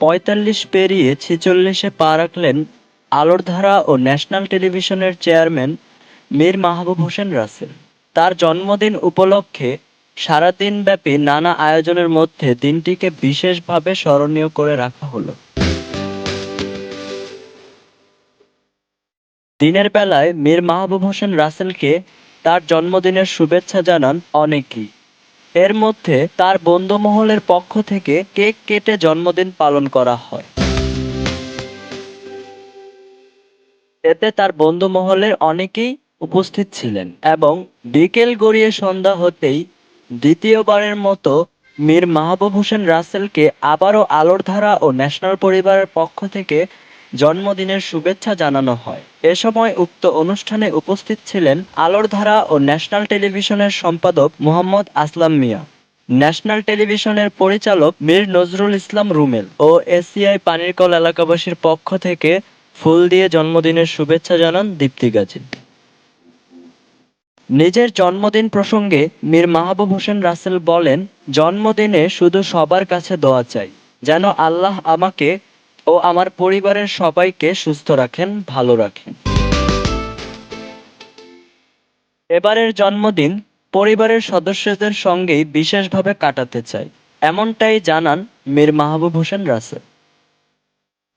৪৫ পেরিয়ে ৪৬-এ পা রাখলেন আলোর ধারা ও ন্যাশনাল টেলিভিশনের চেয়ারম্যান মীর মাহবুব হোসেন রাসেল। তার জন্মদিন উপলক্ষে সারাদিনব্যাপী নানা আয়োজনের মধ্যে দিনটিকে বিশেষভাবে স্মরণীয় করে রাখা হলো। দিনের বেলায় মীর মাহবুব হোসেন রাসেলকে তার জন্মদিনের শুভেচ্ছা জানান অনেকেই। এর মধ্যে তার বন্ধুমহলের পক্ষ থেকে কেক কেটে জন্মদিন পালন করা হয়। এতে তার বন্ধুমহলের অনেকেই উপস্থিত ছিলেন এবং বিকেল গড়িয়ে সন্ধ্যা হতেই দ্বিতীয়বারের মতো মীর মাহবুব হোসেন রাসেলকে আবারও আলোর ধারা ও ন্যাশনাল পরিবারের পক্ষ থেকে জন্মদিনের শুভেচ্ছা জানানো হয়। এ সময় উক্ত অনুষ্ঠানে উপস্থিত ছিলেন আলোর ধারা ও ন্যাশনাল টেলিভিশনের সম্পাদক মোহাম্মদ আসলাম মিয়া, ন্যাশনাল টেলিভিশনের পরিচালক মীর নজরুল ইসলাম রুমেল ও এসিআই পানিরকল এলাকাবাসীর পক্ষ থেকে ফুল দিয়ে জন্মদিনের শুভেচ্ছা জানান দীপ্তি গাজী। নিজের জন্মদিন প্রসঙ্গে মীর মাহবুব হোসেন রাসেল বলেন, জন্মদিনে শুধু সবার কাছে দোয়া চাই, যেন আল্লাহ আমাকে ও আমার পরিবারের সবাইকে সুস্থ রাখেন, ভালো রাখেন। এবারের জন্মদিন পরিবারের সদস্যদের সঙ্গেই বিশেষভাবে কাটাতে চাই, এমনটাই জানান মীর মাহবুব হোসেন রাসেল।